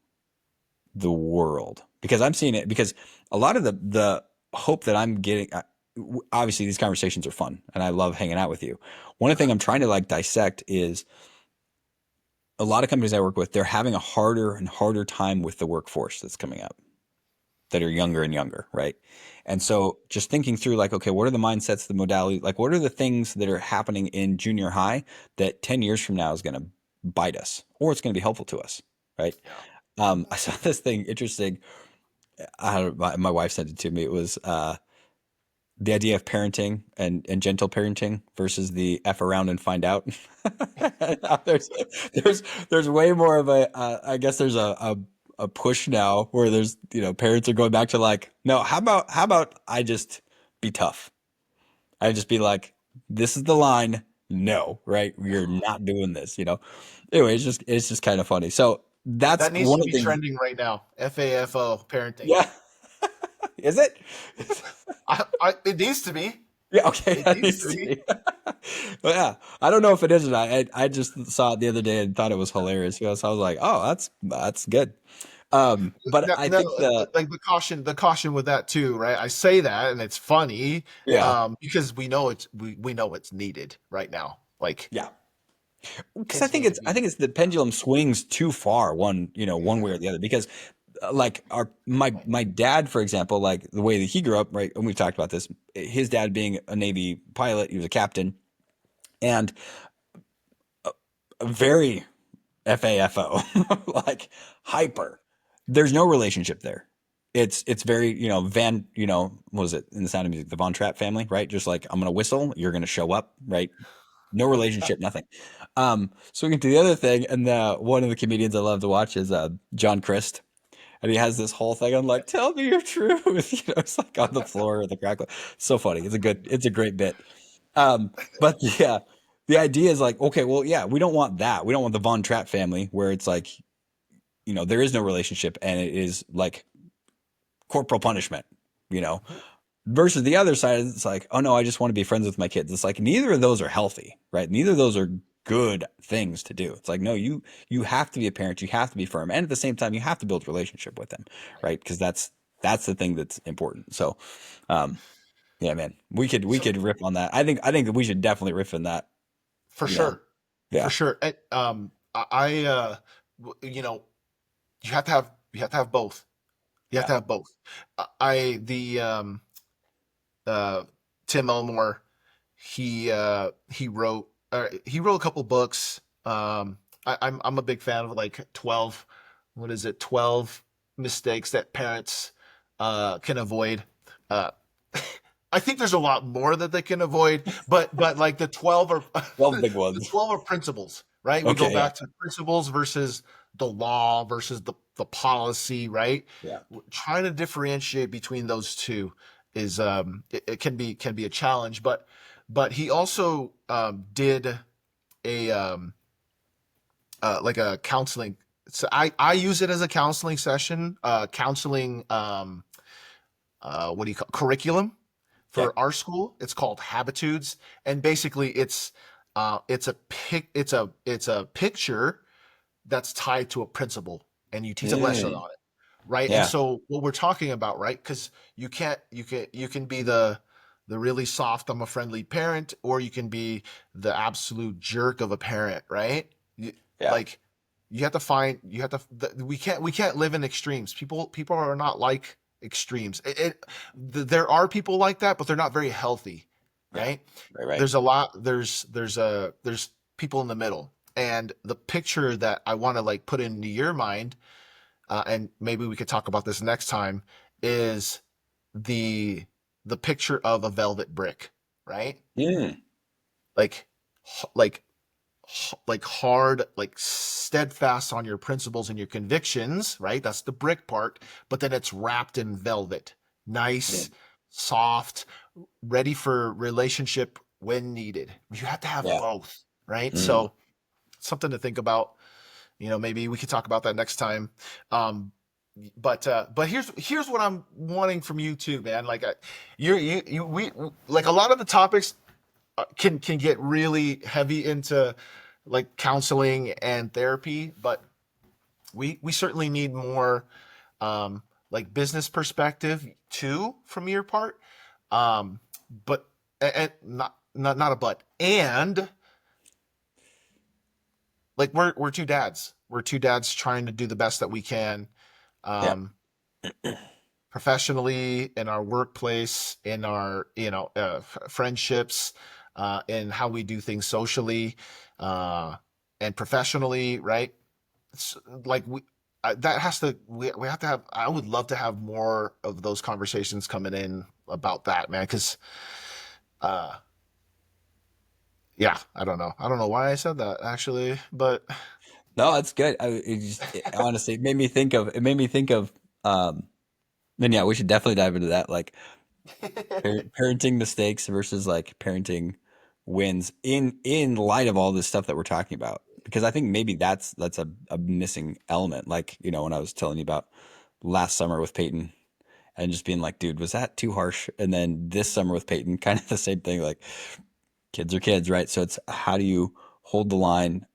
the world? Because I'm seeing it because a lot of the hope that I'm getting. Obviously, these conversations are fun, and I love hanging out with you. One thing I'm trying to like dissect is a lot of companies I work with. They're having a harder and harder time with the workforce that's coming up that are younger and younger, right? And Mhm. so just thinking through like, okay, what are the mindsets, the modalities, like what are the things that are happening in junior high that 10 years from now is going to bite us or it's going to be helpful to us, right? Yeah. I saw this thing interesting. My wife sent it to me. It was the idea of parenting and gentle parenting versus the F around and find out. there's, there's way more of I guess there's a push now where there's, parents are going back to like, no, how about I just be tough? I just be like, this is the line. No, right? You're not doing this. Anyway, it's just kind of funny. So that's That needs one to of be the things. trending right now. FAFO parenting. Yeah. Is it? It needs to be. Yeah, okay, It that needs needs to to be. be. Well, yeah, I don't know if it is or not. I just saw it the other day and thought it was hilarious. So I was like, oh, that's good. But No, I no, think the like the caution with that too, right? I say that and it's funny, yeah, because we know it's needed right now. Like yeah, because I kids think need to it's be. I think it's the pendulum swings too far one way or the other because like our my dad for example like the way that he grew up right and we've talked about this his dad being a Navy pilot he was a captain and a very FAFO, like hyper. There's no relationship there. It's very, what was it in the Sound of Music, the Von Trapp family, right? Just like I'm gonna whistle, you're gonna show up, right? No relationship, nothing. So we get to the other thing, and one of the comedians I love to watch is John Christ, and he has this whole thing on like, tell me your truth, it's like on the floor with the crackle. So funny. It's a great bit. But yeah, the idea is like, okay, well, yeah, we don't want that. We don't want the Von Trapp family where it's like, there is no relationship and it is like corporal punishment, you know, versus the other side, it's like, oh no, I just want to be friends with my kids. It's like neither of those are healthy, right? Neither of those are good things to do. It's like, no, you have to be a parent, you have to be firm, and at the same time, you have to build relationship with them, Right. right? Because that's the thing that's important. So, um, yeah, man, we could So riff on that. I think that we should definitely riff on that. for You know, sure, for yeah, sure. And, you know, you have to have both. You have yeah, to have both. I the Tim Elmore, he wrote a couple books. I'm a big fan of like 12. what is it, 12 mistakes that parents can avoid. Uh, I think there's a lot more that they can avoid, but like the 12 are Well, big the ones. 12 are principles, right? We go Okay, yeah, back to principles versus the law versus the policy, right? yeah. Trying to differentiate between those two is it can be a challenge, but he also did a like a counseling. So I use it as a counseling session, counseling what do you call curriculum Okay. for our school. It's called Habitudes, and basically it's a picture that's tied to a principle, and you teach a lesson Mm, on it, right? And yeah, so what we're talking about, right? Because you can be the really soft, I'm a friendly parent, or you can be the absolute jerk of a parent, right? yeah, Like you have to find you have to we can't live in extremes. People are not like extremes. There are people like that, but they're not very healthy, yeah. right? Right, right. There's a lot. There's people in the middle, and the picture that I want to like put into your mind, and maybe we could talk about this next time, is the the picture of a velvet brick, right? Mm, Like like like hard, like steadfast on your principles and your convictions, right? That's the brick part, but then it's wrapped in velvet. Nice, mm, soft, ready for relationship when needed. You have to have yeah. both, right? Mm. So something to think about. You know, maybe we could talk about that next time. Um, but here's what I'm wanting from you too, man. Like you we like a lot of the topics can get really heavy into like counseling and therapy, but we certainly need more like business perspective too from your part. Um, but and not a but and like we're two dads. We're two dads trying to do the best that we can, Yeah. um, professionally, in our workplace, in our friendships, in how we do things socially, uh, and professionally. Right? It's like that has to we have to have. I would love to have more of those conversations coming in about that, man. Because uh, yeah, I don't know why I said that actually, but No, it's good. Honestly, it made me think of, and yeah, we should definitely dive into that. Like parenting mistakes versus like parenting wins in light of all this stuff that we're talking about. Because I think maybe that's a missing element. Like, when I was telling you about last summer with Peyton and just being like, dude, was that too harsh? And then this summer with Peyton, kind of the same thing. Like kids are kids, right? So it's how do you hold the line,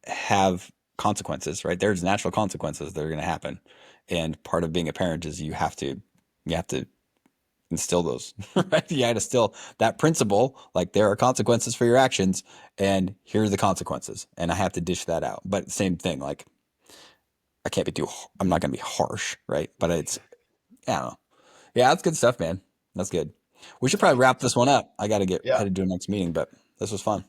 have consequences, right? There's natural consequences that are going to happen. And part of being a parent is you have to instill those, right? You got to still that principle, like there are consequences for your actions, and here are the consequences, and I have to dish that out. But same thing, like I can't be too. I'm not going to be harsh, right? But I don't know. Yeah, that's good stuff, man. That's good. We should probably sweet. wrap this one up. I got to get Yeah. headed to a next meeting, but this was fun.